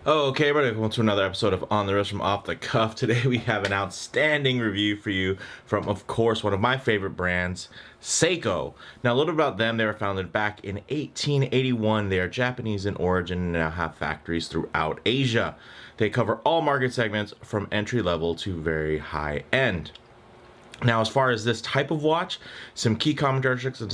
Oh, okay, everybody, welcome to another episode of On the Wrist from Off the Cuff. Today we have an outstanding review for you from, of course, one of my favorite brands, Seiko. Now, a little about them. They were founded back in 1881. They are Japanese in origin and now have factories throughout Asia. They cover all market segments from entry level to very high end. Now, as far as this type of watch, some key common characteristics of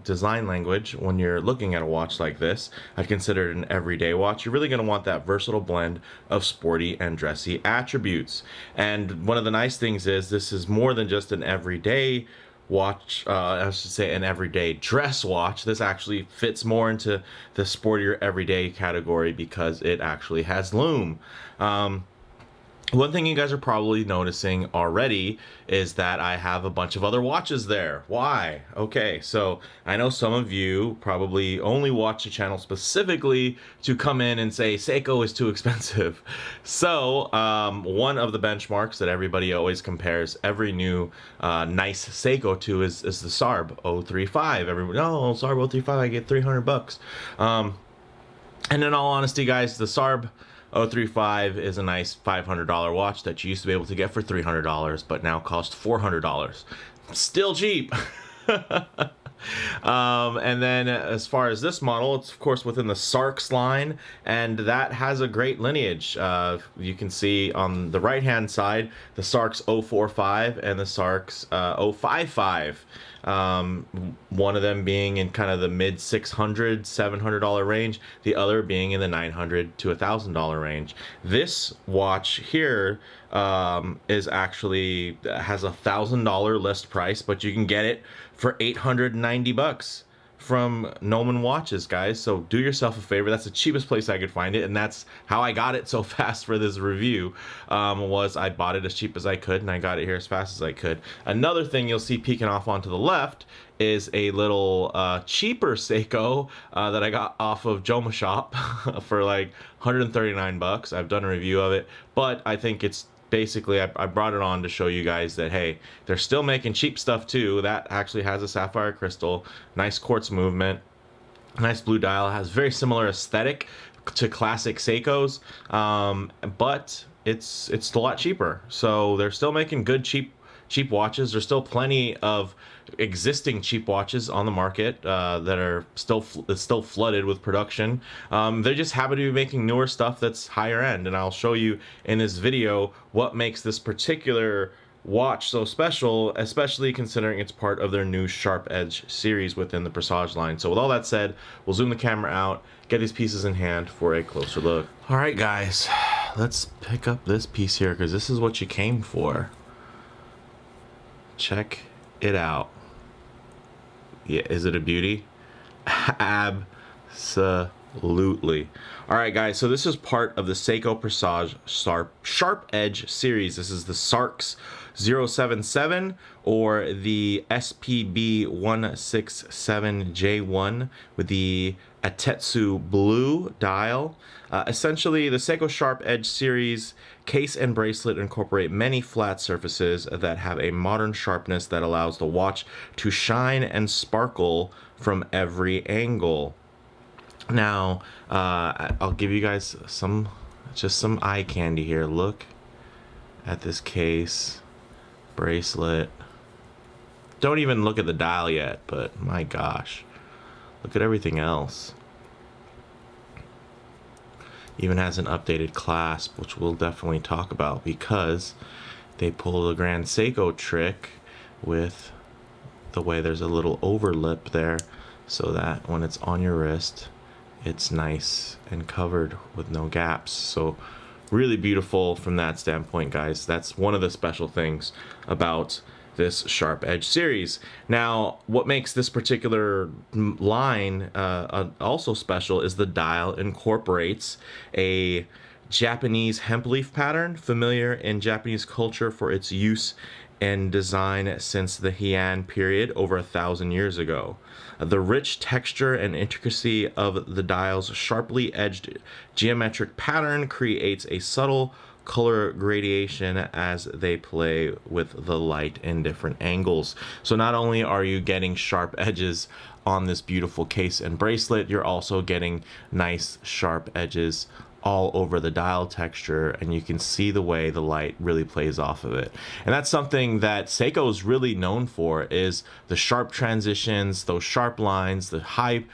design language when you're looking at a watch like this, I'd consider it an everyday watch. You're really going to want that versatile blend of sporty and dressy attributes. And one of the nice things is this is more than just an everyday watch, I should say an everyday dress watch. This actually fits more into the sportier everyday category because it actually has lume. One thing you guys are probably noticing already is that I have a bunch of other watches there. Why? Okay, so I know some of you probably only watch the channel specifically to come in and say Seiko is too expensive. So one of the benchmarks that everybody always compares every new nice Seiko to is the SARB035. Everybody, no, SARB035, I get 300 bucks. And in all honesty, guys, the SARB035 is a nice $500 watch that you used to be able to get for $300, but now costs $400. Still cheap. And then as far as this model, it's of course within the SARX line, and that has a great lineage. You can see on the right hand side the SARX045 and the SARX055. One of them being in kind of the mid $600, $700 range, the other being in the $900 to $1,000 range. This watch here is actually has $1,000 list price, but you can get it for 890 bucks from Noman Watches, guys. So do yourself a favor. That's the cheapest place I could find it, and that's how I got it so fast for this review. Was I bought it as cheap as I could, and I got it here as fast as I could. Another thing you'll see peeking off onto the left is a little cheaper Seiko that I got off of Joma Shop for like 139 bucks. I've done a review of it, but I think it's basically, I brought it on to show you guys that, hey, they're still making cheap stuff too. That actually has a sapphire crystal, nice quartz movement, nice blue dial, has very similar aesthetic to classic Seikos, but it's a lot cheaper. So they're still making good cheap watches. There's still plenty of existing cheap watches on the market that are still flooded with production. They just happen to be making newer stuff that's higher end, and I'll show you in this video what makes this particular watch so special, especially considering it's part of their new Sharp Edge series within the Presage line. So with all that said, we'll zoom the camera out, get these pieces in hand for a closer look. All right, guys, let's pick up this piece here because this is what you came for. Check it out. Yeah, is it a beauty? Absolutely. All right, guys, so this is part of the Seiko Presage Sharp Edge series. This is the SARX077 or the SPB167J1 with the Atetsu blue dial. Essentially, the Seiko Sharp Edge series case and bracelet incorporate many flat surfaces that have a modern sharpness that allows the watch to shine and sparkle from every angle. Now, I'll give you guys just some eye candy here. Look at this case, bracelet. Don't even look at the dial yet, but my gosh, look at everything else. Even has an updated clasp, which we'll definitely talk about because they pull the Grand Seiko trick with the way there's a little overlip there so that when it's on your wrist, it's nice and covered with no gaps. So really beautiful from that standpoint, guys. That's one of the special things about this Sharp Edge series. Now, what makes this particular line also special is the dial incorporates a Japanese hemp leaf pattern, familiar in Japanese culture for its use and design since the Heian period over 1,000 years ago. The rich texture and intricacy of the dial's sharply edged geometric pattern creates a subtle color gradation as they play with the light in different angles. So not only are you getting sharp edges on this beautiful case and bracelet, you're also getting nice sharp edges all over the dial texture, and you can see the way the light really plays off of it. And that's something that Seiko is really known for, is the sharp transitions, those sharp lines, the high,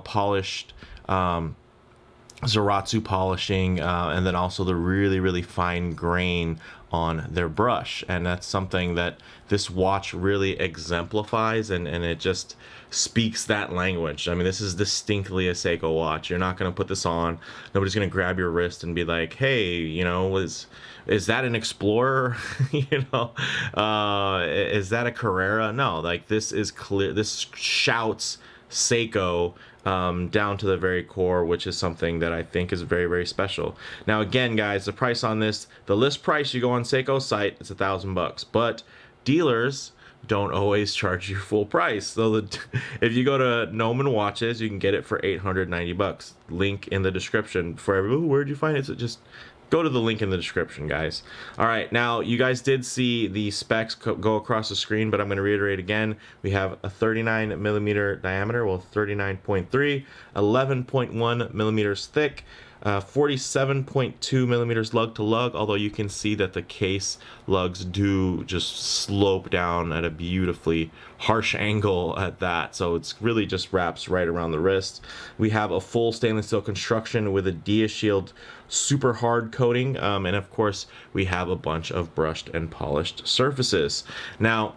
polished Zaratsu polishing, and then also the really fine grain on their brush. And that's something that this watch really exemplifies, and it just speaks that language. I mean, this is distinctly a Seiko watch. You're not going to put this on, nobody's going to grab your wrist and be like, hey, is that an Explorer? Is that a Carrera? No, like, this is clear, this shouts Seiko down to the very core, which is something that I think is very special. Now, again, guys, the price on this, the list price, you go on Seiko's site, it's $1,000, but dealers don't always charge you full price. So if you go to Noman Watches, you can get it for $890. Link in the description for everyone. Where'd you find it? So just go to the link in the description, guys. All right, now you guys did see the specs go across the screen, but I'm going to reiterate again. We have a 39 millimeter diameter, well, 39.3, 11.1 millimeters thick, 47.2 millimeters lug to lug, although you can see that the case lugs do just slope down at a beautifully harsh angle at that, so it's really just wraps right around the wrist. We have a full stainless steel construction with a Dia Shield super hard coating, and of course we have a bunch of brushed and polished surfaces. Now,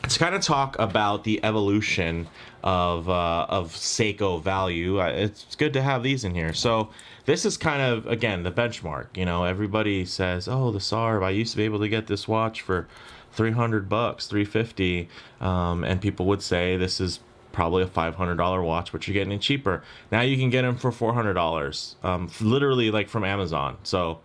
to kind of talk about the evolution of Seiko value, it's good to have these in here. So this is kind of, again, the benchmark. Everybody says, oh, the SARB, I used to be able to get this watch for $300, $350, and people would say this is probably a $500 watch, but you're getting it cheaper. Now you can get them for $400, literally, like, from Amazon. So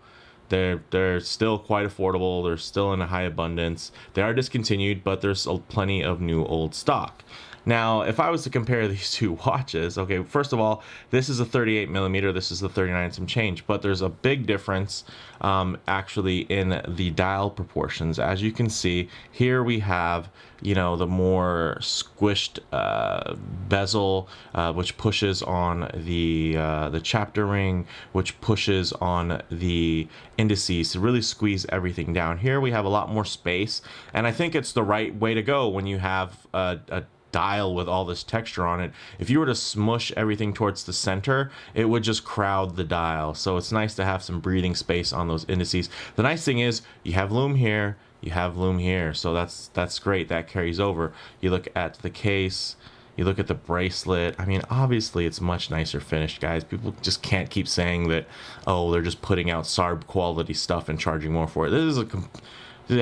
they're still quite affordable. They're still in a high abundance. They are discontinued, but there's plenty of new old stock. Now, if I was to compare these two watches, okay, first of all, this is a 38 millimeter, this is the 39 and some change, but there's a big difference actually in the dial proportions. As you can see, here we have, the more squished bezel, which pushes on the chapter ring, which pushes on the indices to really squeeze everything down. Here we have a lot more space, and I think it's the right way to go when you have a dial with all this texture on it. If you were to smush everything towards the center, it would just crowd the dial. So it's nice to have some breathing space on those indices. The nice thing is you have lume here, you have lume here, so that's great. That carries over. You look at the case, you look at the bracelet. I mean, obviously it's much nicer finished, guys. People just can't keep saying that, oh, they're just putting out SARB quality stuff and charging more for it. This is a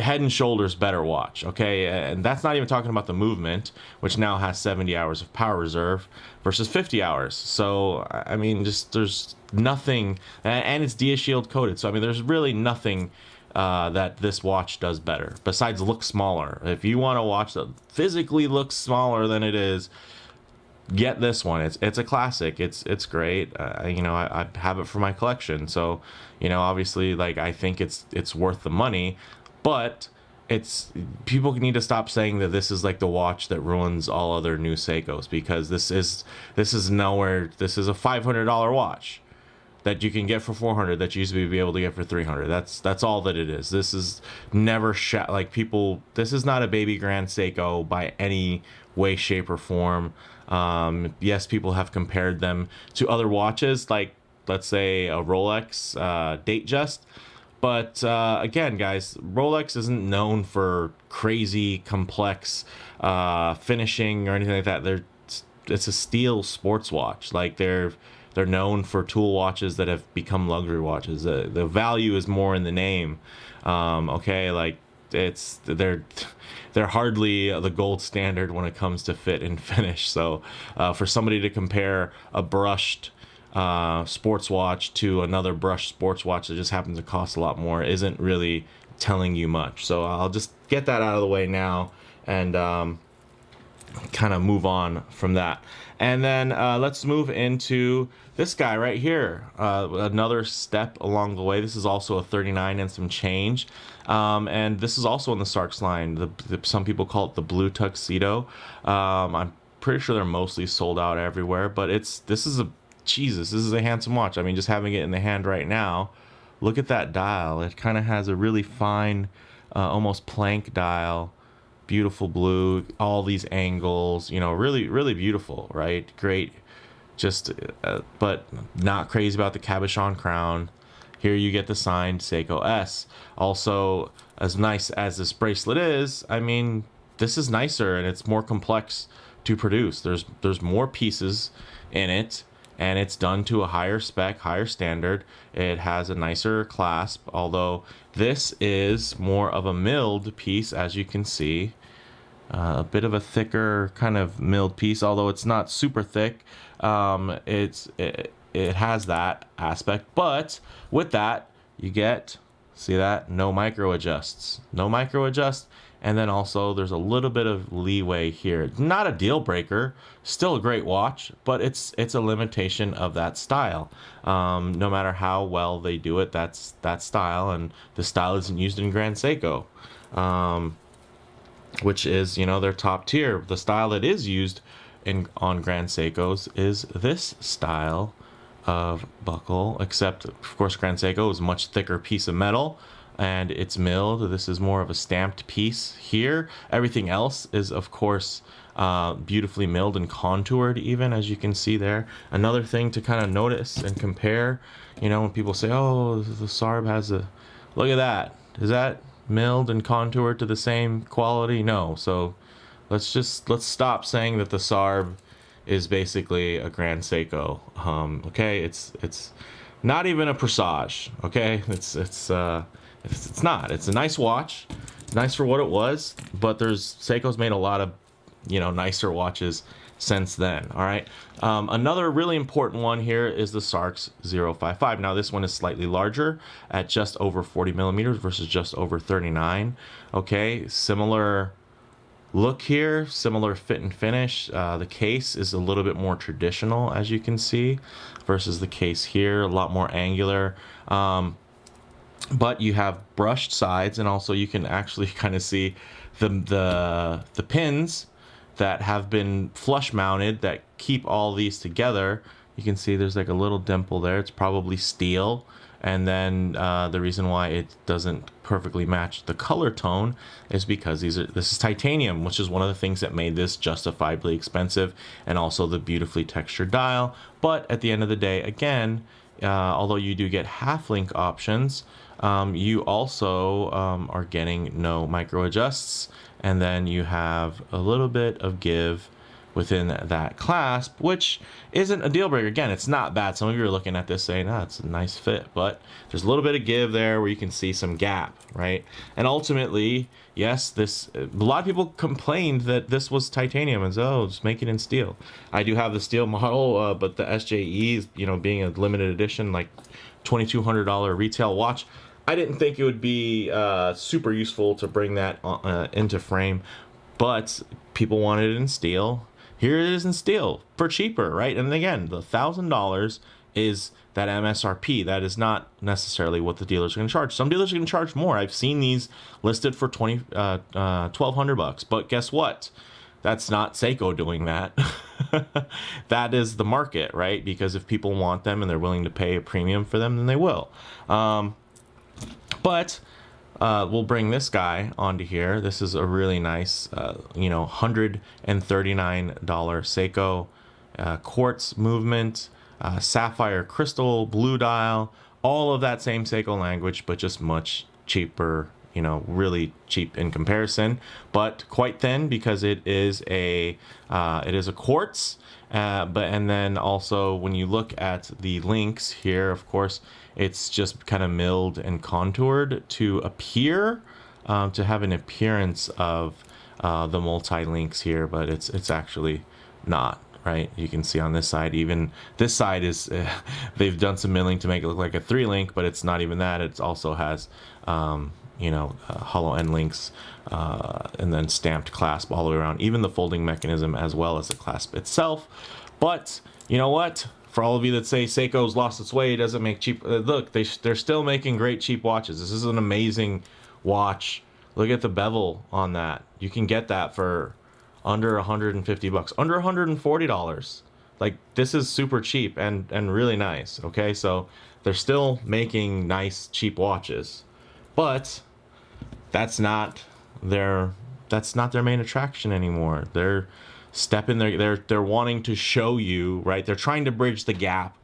head and shoulders better watch, okay? And that's not even talking about the movement, which now has 70 hours of power reserve versus 50 hours. So, I mean, just there's nothing, and it's Dia Shield coated. So, I mean, there's really nothing that this watch does better besides look smaller. If you want a watch that physically looks smaller than it is, get this one. It's a classic. It's great. I have it for my collection. So, obviously, like, I think it's worth the money. But people need to stop saying that this is like the watch that ruins all other new Seikos, because this is nowhere. This is a $500 watch that you can get for $400 that you used to be able to get for $300. That's all that it is. This is never like people. This is not a baby grand Seiko by any way, shape, or form. Yes, people have compared them to other watches, like, let's say, a Rolex Datejust. But again, guys, Rolex isn't known for crazy, complex finishing or anything like that. It's a steel sports watch. Like, they're known for tool watches that have become luxury watches. The value is more in the name. Okay, like, they're hardly the gold standard when it comes to fit and finish. So for somebody to compare a brushed sports watch to another brushed sports watch that just happens to cost a lot more isn't really telling you much. So I'll just get that out of the way now and kind of move on from that. And then let's move into this guy right here, another step along the way. This is also a 39 and some change, and this is also in the SARX line. Some people call it the blue tuxedo. I'm pretty sure they're mostly sold out everywhere, but this is a Jesus, this is a handsome watch. I mean, just having it in the hand right now, look at that dial. It kind of has a really fine, almost plank dial, beautiful blue, all these angles, you know, really, really beautiful, right? Great. Just, but not crazy about the cabochon crown. Here you get the signed Seiko S. Also, as nice as this bracelet is, I mean, this is nicer and it's more complex to produce. There's more pieces in it, and it's done to a higher spec, higher standard. It has a nicer clasp, although this is more of a milled piece, as you can see. A bit of a thicker kind of milled piece, although it's not super thick. It has that aspect, but with that you get, see that, no micro adjusts, and then also there's a little bit of leeway here. Not a deal breaker, still a great watch, but it's a limitation of that style. No matter how well they do it, that's that style, and the style isn't used in Grand Seiko, which is, you know, their top tier. The style that is used on Grand Seikos is this style of buckle, except of course Grand Seiko is a much thicker piece of metal and it's milled. This is more of a stamped piece here. Everything else is of course beautifully milled and contoured, even, as you can see there. Another thing to kind of notice and compare, you know, when people say, oh, the SARB has a, look at that, is that milled and contoured to the same quality? No. So let's stop saying that the SARB is basically a Grand Seiko. Okay, it's not even a Presage. Okay, it's not. It's a nice watch, nice for what it was, but Seiko's made a lot of, you know, nicer watches since then. All right. Another really important one here is the SARX055. Now this one is slightly larger at just over 40 millimeters versus just over 39. Okay, similar look here, similar fit and finish. The case is a little bit more traditional, as you can see, versus the case here, a lot more angular. But you have brushed sides, and also you can actually kind of see the pins that have been flush mounted that keep all these together. You can see there's like a little dimple there. It's probably steel. And then the reason why it doesn't perfectly match the color tone is because this is titanium, which is one of the things that made this justifiably expensive, and also the beautifully textured dial. But at the end of the day, again, although you do get half link options, you also are getting no micro adjusts, and then you have a little bit of give within that clasp, which isn't a deal breaker. Again, it's not bad. Some of you are looking at this saying, it's a nice fit, but there's a little bit of give there where you can see some gap, right? And ultimately, yes, a lot of people complained that this was titanium and said, oh, just make it in steel. I do have the steel model, but the SJE, you know, being a limited edition, like $2,200 retail watch, I didn't think it would be super useful to bring that into frame, but people wanted it in steel. Here it is in steel for cheaper, right? And again, the $1,000 is that MSRP. That is not necessarily what the dealers are going to charge. Some dealers are going to charge more. I've seen these listed for $1,200, but guess what? That's not Seiko doing that. That is the market, right? Because if people want them and they're willing to pay a premium for them, then they will. But we'll bring this guy onto here. This is a really nice, you know, $139 Seiko quartz movement, sapphire crystal, blue dial, all of that same Seiko language, but just much cheaper, you know, really cheap in comparison, but quite thin because it is a quartz. And then also when you look at the links here, of course, it's just kind of milled and contoured to appear, to have an appearance of the multi-links here, but it's actually not, right? You can see on this side, even this side is, they've done some milling to make it look like a 3-link, but it's not even that. It also has, you know, hollow end links, and then stamped clasp all the way around, even the folding mechanism as well as the clasp itself. But you know what? For all of you that say Seiko's lost its way, it doesn't make cheap, look, they're still making great cheap watches. This is an amazing watch. Look at the bevel on that. You can get that for under $150, under $140. Like, this is super cheap and really nice. Okay, so they're still making nice cheap watches, but that's not their main attraction anymore. They're stepping there. They're wanting to show you, right? They're trying to bridge the gap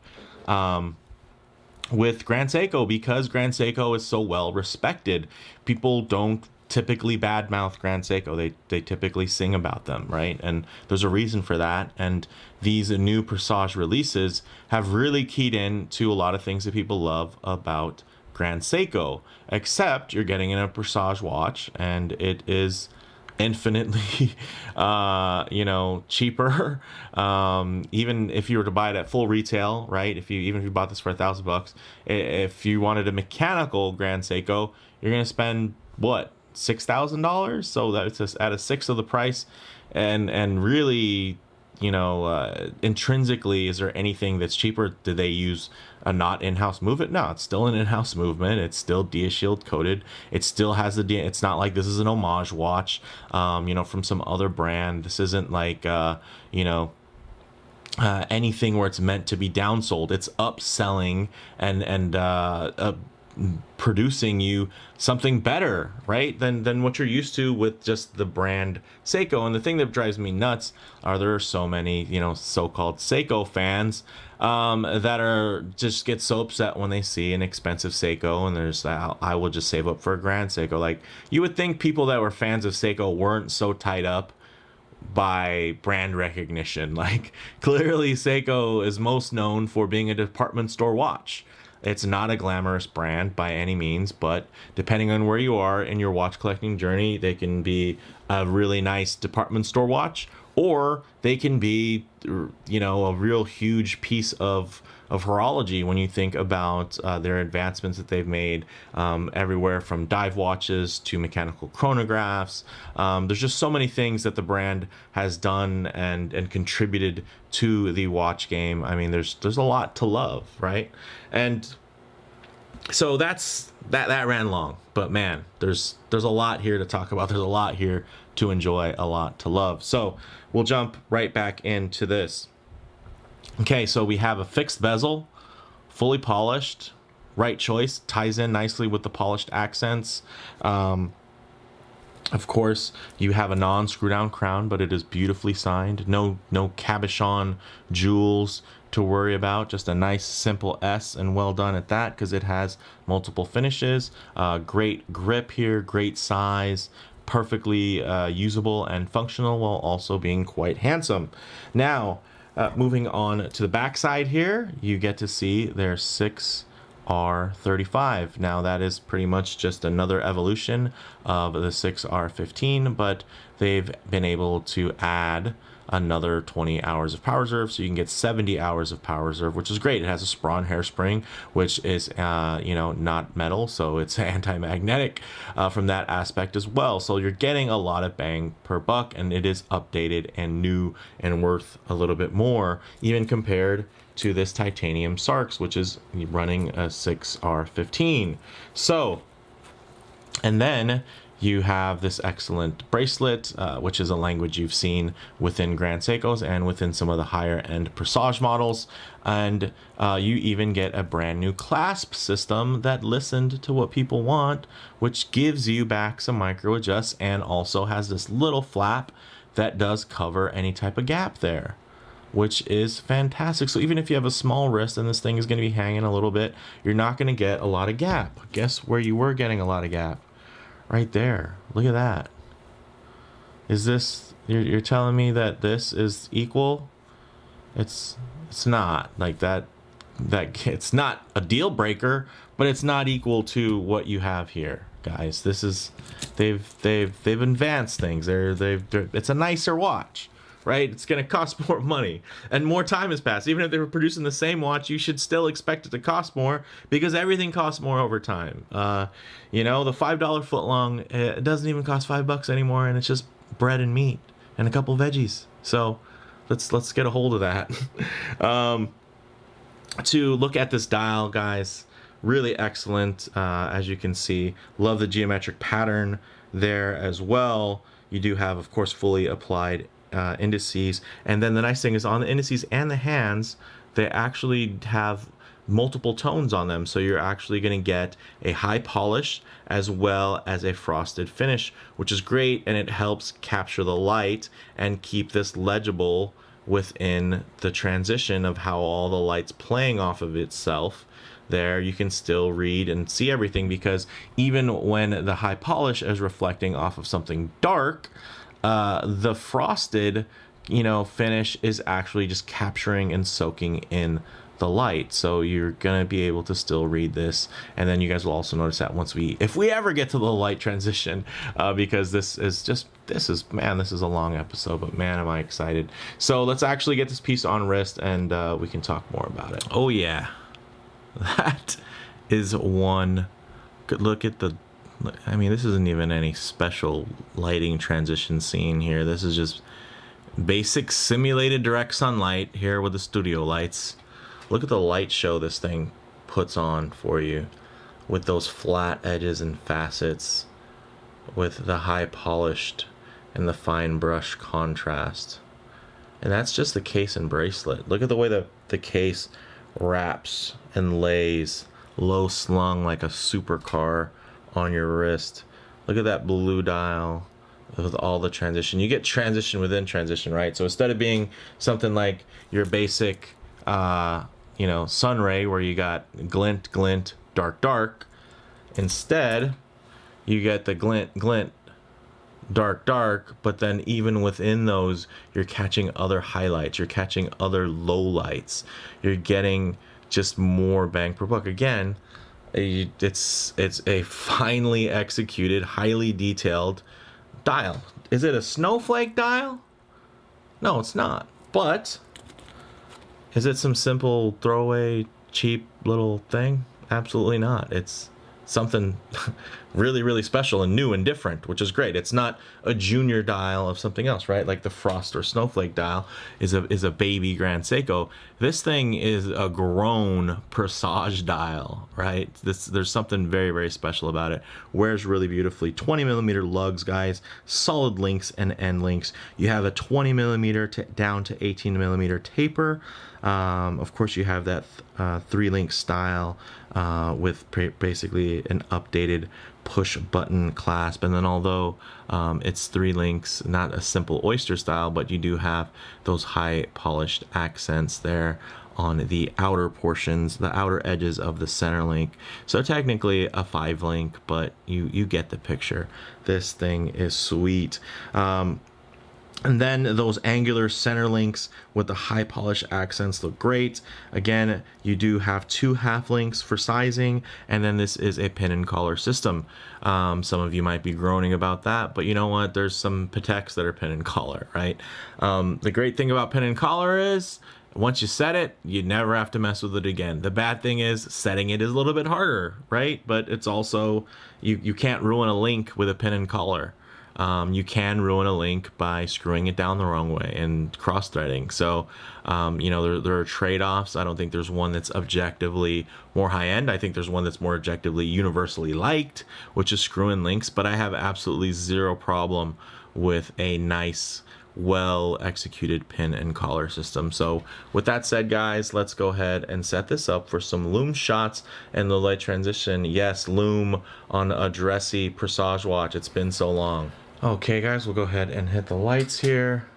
with Grand Seiko, because Grand Seiko is so well respected. People don't typically badmouth Grand Seiko. They typically sing about them, right? And there's a reason for that. And these new Presage releases have really keyed in to a lot of things that people love about Grand Seiko, except you're getting in a Presage watch and it is infinitely cheaper. Even if you were to buy it at full retail, right? Even if you bought this for $1,000, if you wanted a mechanical Grand Seiko, you're gonna spend what, $6,000? So that's just at a sixth of the price. And really, intrinsically, is there anything that's cheaper? Do they use a not in-house movement? No, it's still an in-house movement. It's still DIA-shield coated. It still has it's not like this is an homage watch, from some other brand. This isn't like, anything where it's meant to be downsold. It's upselling and producing you something better, right, than what you're used to with just the brand Seiko. And the thing that drives me nuts are there are so many so-called Seiko fans that are just get so upset when they see an expensive Seiko, and there's I will just save up for a Grand Seiko. Like, you would think people that were fans of Seiko weren't so tied up by brand recognition. Like, clearly Seiko is most known for being a department store watch. It's not a glamorous brand by any means, but depending on where you are in your watch collecting journey, they can be a really nice department store watch, or they can be, a real huge piece of horology when you think about their advancements that they've made, everywhere from dive watches to mechanical chronographs. There's just so many things that the brand has done and contributed to the watch game. I mean, there's a lot to love, right? And so that ran long, but man, there's a lot here to talk about. There's a lot here to enjoy, a lot to love. So we'll jump right back into this. Okay, so we have a fixed bezel, fully polished, right choice, ties in nicely with the polished accents. Of course, you have a non-screw down crown, but it is beautifully signed. No cabochon jewels to worry about. Just a nice simple S, and well done at that, because it has multiple finishes. Great grip here, great size, perfectly usable and functional, while also being quite handsome. Now, moving on to the back side here, you get to see their 6R35. Now, that is pretty much just another evolution of the 6R15, but they've been able to add another 20 hours of power reserve, so you can get 70 hours of power reserve, which is great. It has a Sprawn hairspring, which is not metal, so it's anti-magnetic from that aspect as well. So you're getting a lot of bang per buck, and it is updated and new and worth a little bit more, even compared to this titanium SARX, which is running a 6R15. So, and then you have this excellent bracelet, which is a language you've seen within Grand Seikos and within some of the higher end Presage models. And you even get a brand new clasp system that listened to what people want, which gives you back some micro adjusts, and also has this little flap that does cover any type of gap there, which is fantastic. So even if you have a small wrist and this thing is going to be hanging a little bit, you're not going to get a lot of gap. Guess where you were getting a lot of gap? Right there. Look at that. Is this, you're telling me that this is equal? It's not like that it's not a deal breaker, but it's not equal to what you have here, guys. This is, they've advanced things. It's a nicer watch, right? It's going to cost more money, and more time has passed. Even if they were producing the same watch, you should still expect it to cost more, because everything costs more over time. The $5 footlong, it doesn't even cost $5 anymore, and it's just bread and meat and a couple veggies. So let's get a hold of that. To look at this dial, guys, really excellent. As you can see, love the geometric pattern there as well. You do have, of course, fully applied indices. And then the nice thing is on the indices and the hands, they actually have multiple tones on them, so you're actually going to get a high polish as well as a frosted finish, which is great, and it helps capture the light and keep this legible within the transition of how all the light's playing off of itself. There you can still read and see everything, because even when the high polish is reflecting off of something dark, the frosted finish is actually just capturing and soaking in the light, so you're gonna be able to still read this. And then you guys will also notice that if we ever get to the light transition, because this is a long episode, but man, am I excited. So let's actually get this piece on wrist, and we can talk more about it. Oh yeah, that is one good look at the, I mean, this isn't even any special lighting transition scene here. This is just basic simulated direct sunlight here with the studio lights. Look at the light show this thing puts on for you, with those flat edges and facets, with the high polished and the fine brush contrast. And that's just the case and bracelet. Look at the way the case wraps and lays low slung like a supercar on your wrist. Look at that blue dial with all the transition. You get transition within transition, right? So instead of being something like your basic sun ray where you got glint, glint, dark, dark, instead you get the glint, glint, dark, dark, but then even within those, you're catching other highlights, you're catching other low lights, you're getting just more bang per buck. Again, it's a finely executed, highly detailed dial. Is it a snowflake dial? No, it's not. But is it some simple throwaway cheap little thing? Absolutely not. It's something really, really special and new and different, which is great. It's not a junior dial of something else, right? Like the Frost or Snowflake dial is a baby Grand Seiko. This thing is a grown Presage dial, right? There's something very, very special about it. Wears really beautifully. 20mm lugs, guys. Solid links and end links. You have a 20mm down to 18mm taper. Of course, you have that 3-link style with basically an updated push button clasp. And then although it's 3 links, not a simple oyster style, but you do have those high polished accents there on the outer portions, the outer edges of the center link. So technically a 5-link, but you get the picture. This thing is sweet. And then those angular center links with the high polish accents look great. Again, you do have 2 half links for sizing, and then this is a pin and collar system. Some of you might be groaning about that, but you know what? There's some Pateks that are pin and collar, right? The great thing about pin and collar is once you set it, you never have to mess with it again. The bad thing is setting it is a little bit harder, right? But it's also, you can't ruin a link with a pin and collar. You can ruin a link by screwing it down the wrong way and cross-threading. So, there are trade-offs. I don't think there's one that's objectively more high-end. I think there's one that's more objectively universally liked, which is screw-in links. But I have absolutely zero problem with a nice, well-executed pin and collar system. So with that said, guys, let's go ahead and set this up for some loom shots and the light transition. Yes, loom on a dressy Presage watch. It's been so long. Okay, guys, we'll go ahead and hit the lights here.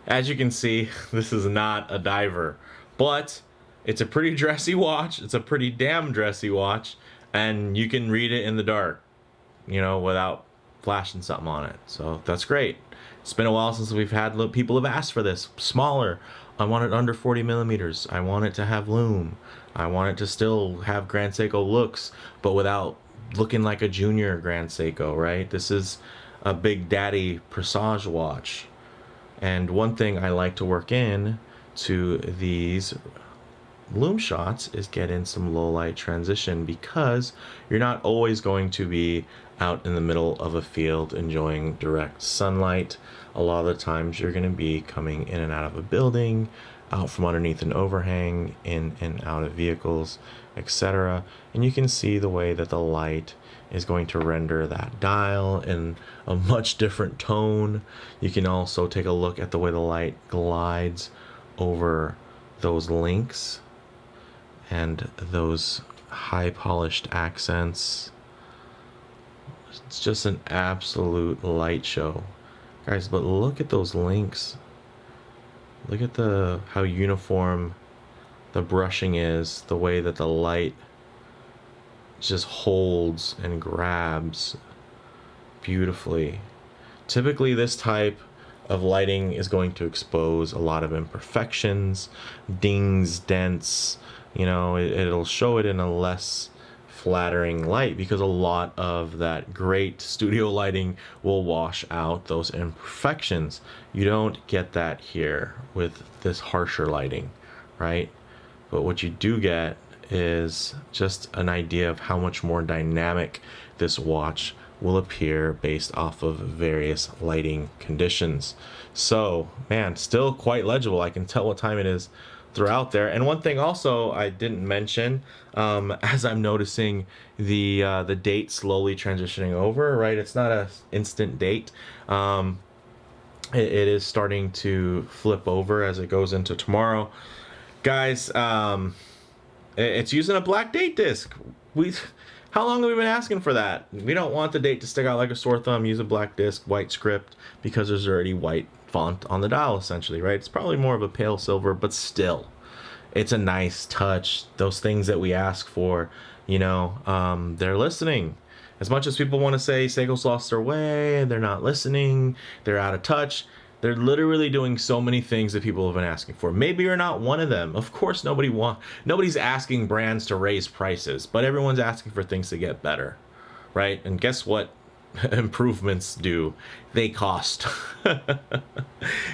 As you can see, this is not a diver, but it's a pretty dressy watch. It's a pretty damn dressy watch, and you can read it in the dark, without flashing something on it. So that's great. It's been a while since we've had people have asked for this. Smaller. I want it under 40mm. I want it to have loom. I want it to still have Grand Seiko looks, but without looking like a junior Grand Seiko, right? This is a big daddy Presage watch. And one thing I like to work in to these loom shots is get in some low light transition, because you're not always going to be out in the middle of a field enjoying direct sunlight. A lot of the times you're going to be coming in and out of a building, out from underneath an overhang, in and out of vehicles, etc. And you can see the way that the light is going to render that dial in a much different tone. You can also take a look at the way the light glides over those links and those high polished accents. It's just an absolute light show, guys. But look at those links. Look at how uniform the brushing is, the way that the light just holds and grabs beautifully. Typically, this type of lighting is going to expose a lot of imperfections, dings, dents. You know, it'll show it in a less flattering light because a lot of that great studio lighting will wash out those imperfections. You don't get that here with this harsher lighting, right? But what you do get is just an idea of how much more dynamic this watch will appear based off of various lighting conditions. So, man, still quite legible. I can tell what time it is throughout there. And one thing also I didn't mention, as I'm noticing the date slowly transitioning over, right? It's not a instant date. It is starting to flip over as it goes into tomorrow. Guys, it's using a black date disc. How long have we been asking for that? We don't want the date to stick out like a sore thumb. Use a black disc, white script, because there's already white font on the dial, essentially, right? It's probably more of a pale silver, but still, it's a nice touch. Those things that we ask for, you know, they're listening. As much as people want to say Seiko's lost their way, they're not listening, they're out of touch, they're literally doing so many things that people have been asking for. Maybe you're not one of them. Of course, nobody's asking brands to raise prices, but everyone's asking for things to get better, right? And guess what improvements do? They cost.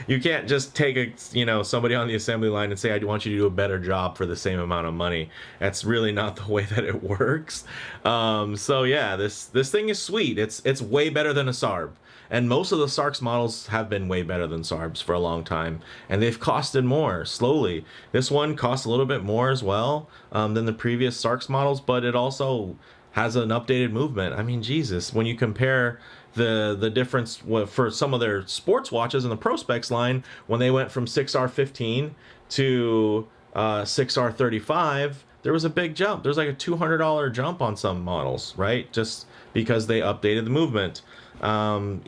You can't just take somebody on the assembly line and say, I want you to do a better job for the same amount of money. That's really not the way that it works. So yeah, this thing is sweet. It's way better than a SARB. And most of the SARX models have been way better than SARBs for a long time, and they've costed more slowly. This one costs a little bit more as well than the previous SARX models, but it also has an updated movement. I mean, Jesus, when you compare the difference for some of their sports watches in the Pro Specs line, when they went from 6R15 to 6R35, there was a big jump. There's like a $200 jump on some models, right? Just because they updated the movement. And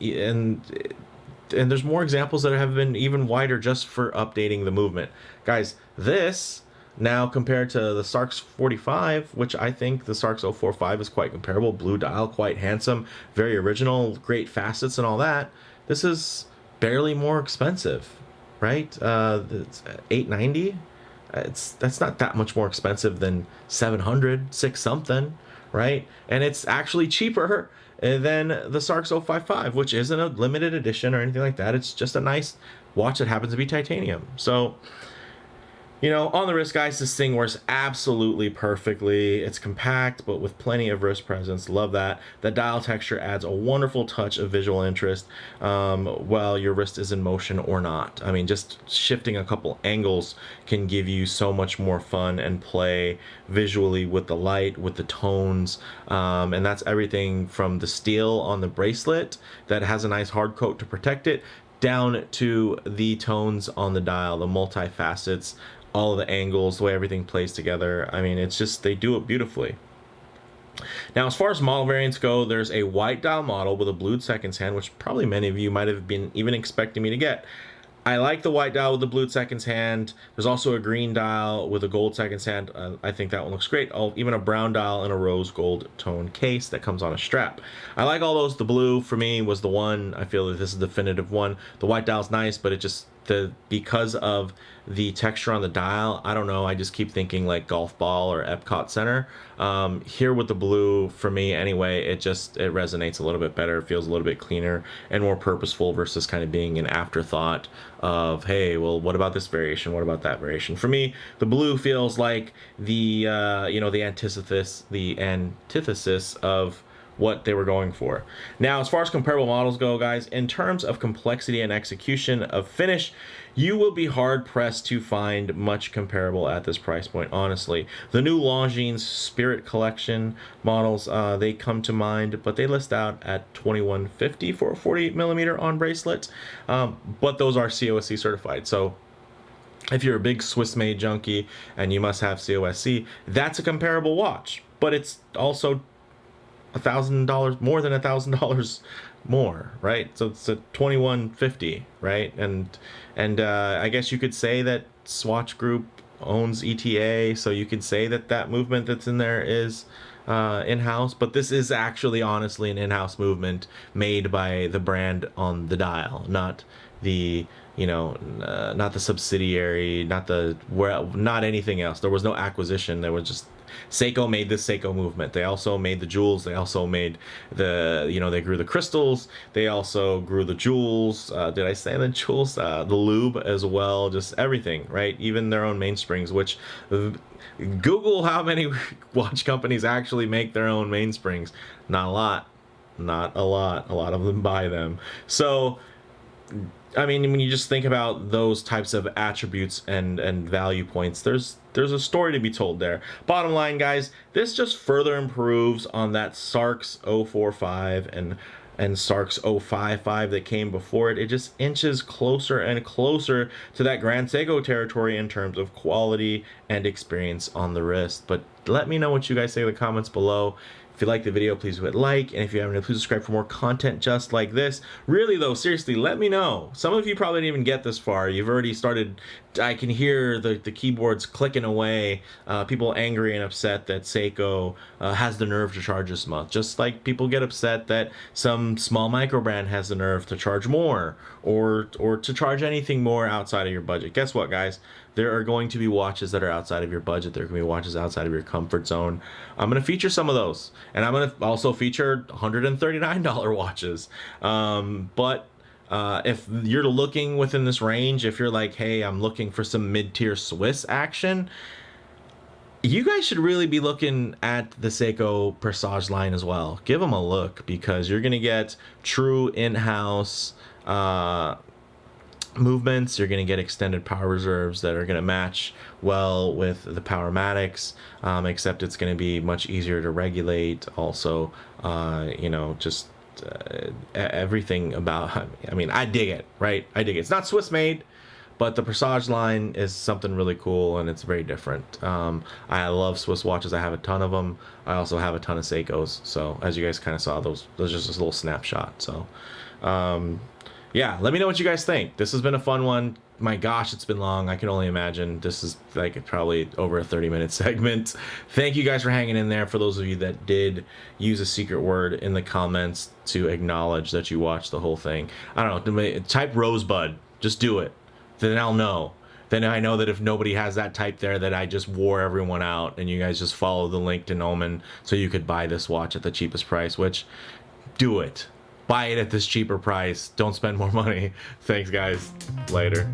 there's more examples that have been even wider just for updating the movement. Guys, this now compared to the SARX 45, which I think the SARX 045 is quite comparable, blue dial, quite handsome, very original, great facets and all that. This is barely more expensive, right? It's $890. That's not that much more expensive than 700, 6 something, right? And it's actually cheaper than the SARX 055, which isn't a limited edition or anything like that. It's just a nice watch that happens to be titanium. So, you know, on the wrist, guys, this thing works absolutely perfectly. It's compact, but with plenty of wrist presence. Love that. The dial texture adds a wonderful touch of visual interest while your wrist is in motion or not. I mean, just shifting a couple angles can give you so much more fun and play visually with the light, with the tones. And that's everything from the steel on the bracelet that has a nice hard coat to protect it, down to the tones on the dial, the multi-facets, all of the angles, the way everything plays together. I mean, it's just, they do it beautifully. Now, as far as model variants go, there's a white dial model with a blued seconds hand, which probably many of you might have been even expecting me to get. I like the white dial with the blued seconds hand. There's also a green dial with a gold seconds hand. I think that one looks great. Even a brown dial and a rose gold tone case that comes on a strap. I like all those. The blue for me was the one. I feel that this is the definitive one. The white dial's nice, but it just, because of the texture on the dial, I don't know, I just keep thinking like golf ball or Epcot Center. Here with the blue, for me anyway, it resonates a little bit better. It feels a little bit cleaner and more purposeful versus kind of being an afterthought of, hey, well, what about this variation? What about that variation? For me, the blue feels like the antithesis of what they were going for. Now, as far as comparable models go, guys, in terms of complexity and execution of finish, you will be hard pressed to find much comparable at this price point, honestly. The new Longines Spirit Collection models, they come to mind, but they list out at $21.50 for a 48mm on bracelet, but those are COSC certified. So if you're a big Swiss-made junkie and you must have COSC, that's a comparable watch, but it's also $1,000 more than $1,000 more, right? So it's a $21.50, right? And I guess you could say that Swatch Group owns ETA, so you could say that that movement that's in there is in-house, but this is actually honestly an in-house movement made by the brand on the dial, not the, you know, not the subsidiary, not anything else. There was no acquisition. There was just Seiko made this Seiko movement. They also made the jewels. They also made the, you know, they grew the crystals. They also grew the jewels. Did I say the jewels? The lube as well. Just everything, right? Even their own mainsprings, which Google how many watch companies actually make their own mainsprings. Not a lot. Not a lot. A lot of them buy them. So, I mean, when you just think about those types of attributes and value points, there's a story to be told there. Bottom line, guys, this just further improves on that SARX045 and SARX055 that came before it. It just inches closer and closer to that Grand Seiko territory in terms of quality and experience on the wrist. But let me know what you guys say in the comments below. If you like the video, please hit like, and if you haven't, please subscribe for more content just like this. Really though, seriously, let me know. Some of you probably didn't even get this far. You've already started, I can hear the keyboards clicking away, people angry and upset that Seiko has the nerve to charge this much. Just like people get upset that some small micro brand has the nerve to charge more, or to charge anything more outside of your budget. Guess what, guys? There are going to be watches that are outside of your budget. There are going to be watches outside of your comfort zone. I'm going to feature some of those. And I'm going to also feature $139 watches. But if you're looking within this range, if you're like, hey, I'm looking for some mid-tier Swiss action, you guys should really be looking at the Seiko Presage line as well. Give them a look, because you're going to get true in-house movements. You're going to get extended power reserves that are going to match well with the Powermatics, except it's going to be much easier to regulate. Also, you know, just everything about, I mean, I dig it, right? I dig it. It's not Swiss made, but the Presage line is something really cool, and it's very different. I love Swiss watches. I have a ton of them. I also have a ton of Seikos. So as you guys kind of saw, those just a little snapshot. So yeah, let me know what you guys think. This has been a fun one. My gosh, it's been long. I can only imagine. This is like probably over a 30-minute segment. Thank you guys for hanging in there. For those of you that did use a secret word in the comments to acknowledge that you watched the whole thing, I don't know, type Rosebud. Just do it. Then I'll know. Then I know that if nobody has that type there, that I just wore everyone out, and you guys just follow the link to Nomen so you could buy this watch at the cheapest price, which, do it. Buy it at this cheaper price. Don't spend more money. Thanks, guys. Later.